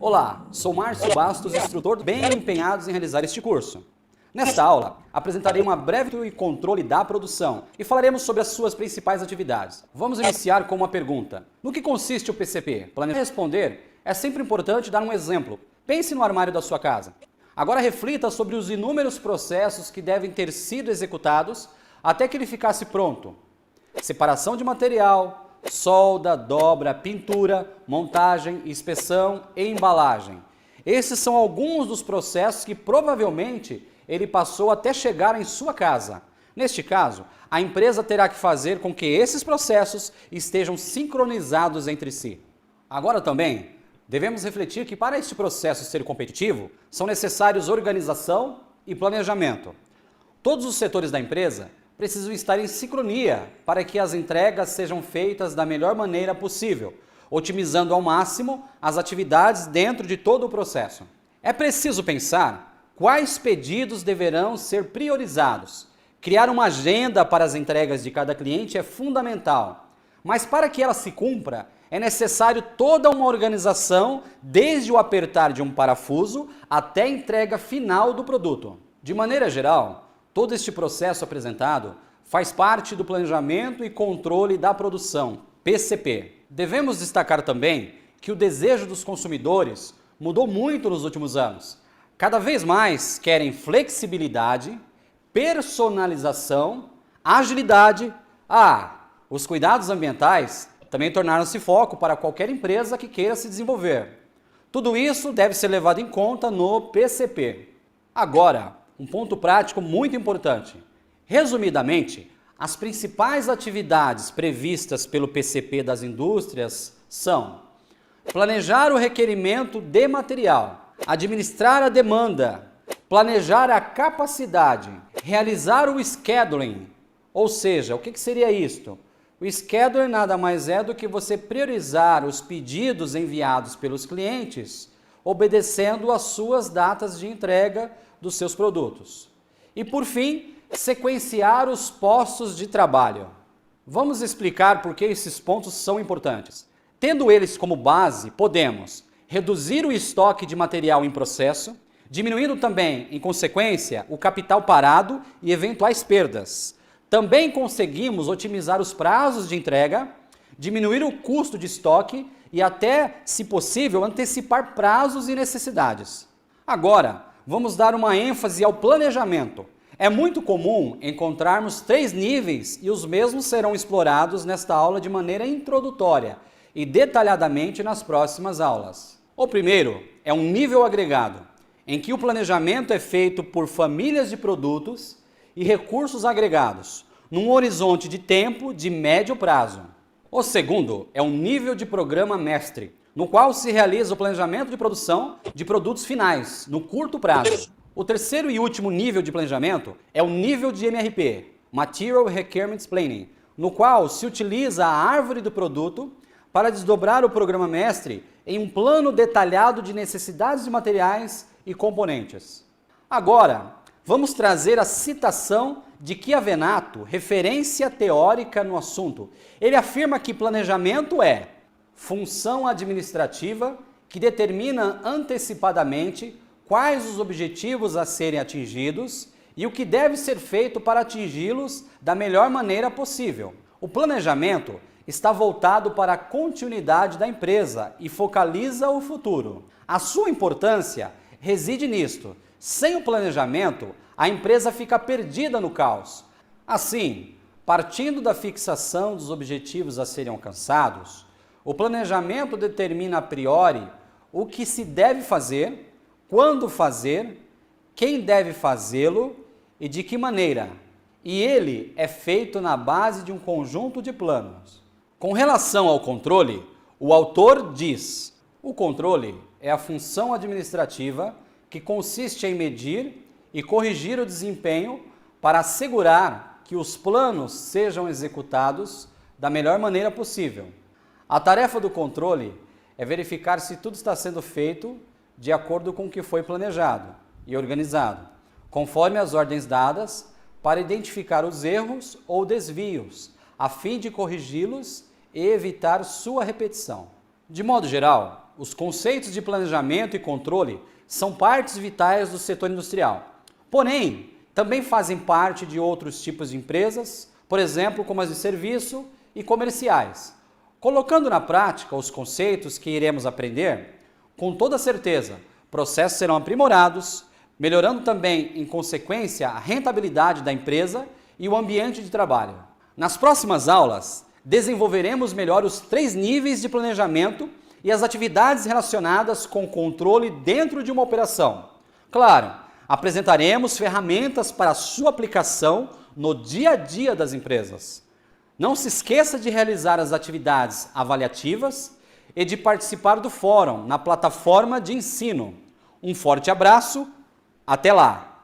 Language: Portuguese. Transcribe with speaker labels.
Speaker 1: Olá, sou Márcio Bastos, instrutor bem empenhados em realizar este curso. Nesta aula, apresentarei uma breve controle da produção e falaremos sobre as suas principais atividades. Vamos iniciar com uma pergunta. No que consiste o PCP? Para responder, é sempre importante dar um exemplo. Pense no armário da sua casa. Agora reflita sobre os inúmeros processos que devem ter sido executados até que ele ficasse pronto. Separação de material, solda, dobra, pintura, montagem, inspeção e embalagem. Esses são alguns dos processos que provavelmente ele passou até chegar em sua casa. Neste caso, a empresa terá que fazer com que esses processos estejam sincronizados entre si. Agora também, devemos refletir que para este processo ser competitivo, são necessários organização e planejamento. Todos os setores da empresa precisam estar em sincronia para que as entregas sejam feitas da melhor maneira possível, otimizando ao máximo as atividades dentro de todo o processo. É preciso pensar quais pedidos deverão ser priorizados. Criar uma agenda para as entregas de cada cliente é fundamental, mas para que ela se cumpra, é necessário toda uma organização, desde o apertar de um parafuso até a entrega final do produto. De maneira geral, todo este processo apresentado faz parte do planejamento e controle da produção, PCP. Devemos destacar também que o desejo dos consumidores mudou muito nos últimos anos. Cada vez mais querem flexibilidade, personalização, agilidade. Os cuidados ambientais também tornaram-se foco para qualquer empresa que queira se desenvolver. Tudo isso deve ser levado em conta no PCP. Agora, um ponto prático muito importante. Resumidamente, as principais atividades previstas pelo PCP das indústrias são: planejar o requerimento de material, administrar a demanda, planejar a capacidade, realizar o scheduling. Ou seja, o que seria isto? O scheduling nada mais é do que você priorizar os pedidos enviados pelos clientes, obedecendo às suas datas de entrega dos seus produtos. E por fim, sequenciar os postos de trabalho. Vamos explicar por que esses pontos são importantes. Tendo eles como base, podemos reduzir o estoque de material em processo, diminuindo também, em consequência, o capital parado e eventuais perdas. Também conseguimos otimizar os prazos de entrega, diminuir o custo de estoque e até, se possível, antecipar prazos e necessidades. Agora, vamos dar uma ênfase ao planejamento. É muito comum encontrarmos 3 níveis e os mesmos serão explorados nesta aula de maneira introdutória e detalhadamente nas próximas aulas. O primeiro é um nível agregado, em que o planejamento é feito por famílias de produtos e recursos agregados, num horizonte de tempo de médio prazo. O segundo é um nível de programa mestre, no qual se realiza o planejamento de produção de produtos finais, no curto prazo. O terceiro e último nível de planejamento é o nível de MRP, Material Requirements Planning, no qual se utiliza a árvore do produto para desdobrar o programa mestre em um plano detalhado de necessidades de materiais e componentes. Agora, vamos trazer a citação de Chiavenato, referência teórica no assunto. Ele afirma que planejamento é função administrativa que determina antecipadamente quais os objetivos a serem atingidos e o que deve ser feito para atingi-los da melhor maneira possível. O planejamento está voltado para a continuidade da empresa e focaliza o futuro. A sua importância reside nisto. Sem o planejamento, a empresa fica perdida no caos. Assim, partindo da fixação dos objetivos a serem alcançados, o planejamento determina a priori o que se deve fazer, quando fazer, quem deve fazê-lo e de que maneira. E ele é feito na base de um conjunto de planos. Com relação ao controle, o autor diz: o controle é a função administrativa que consiste em medir e corrigir o desempenho para assegurar que os planos sejam executados da melhor maneira possível. A tarefa do controle é verificar se tudo está sendo feito de acordo com o que foi planejado e organizado, conforme as ordens dadas, para identificar os erros ou desvios, a fim de corrigi-los e evitar sua repetição. De modo geral, os conceitos de planejamento e controle são partes vitais do setor industrial. Porém, também fazem parte de outros tipos de empresas, por exemplo, como as de serviço e comerciais. Colocando na prática os conceitos que iremos aprender, com toda certeza, processos serão aprimorados, melhorando também, em consequência, a rentabilidade da empresa e o ambiente de trabalho. Nas próximas aulas, desenvolveremos melhor os 3 níveis de planejamento e as atividades relacionadas com o controle dentro de uma operação. Claro, apresentaremos ferramentas para a sua aplicação no dia a dia das empresas. Não se esqueça de realizar as atividades avaliativas e de participar do fórum na plataforma de ensino. Um forte abraço, até lá!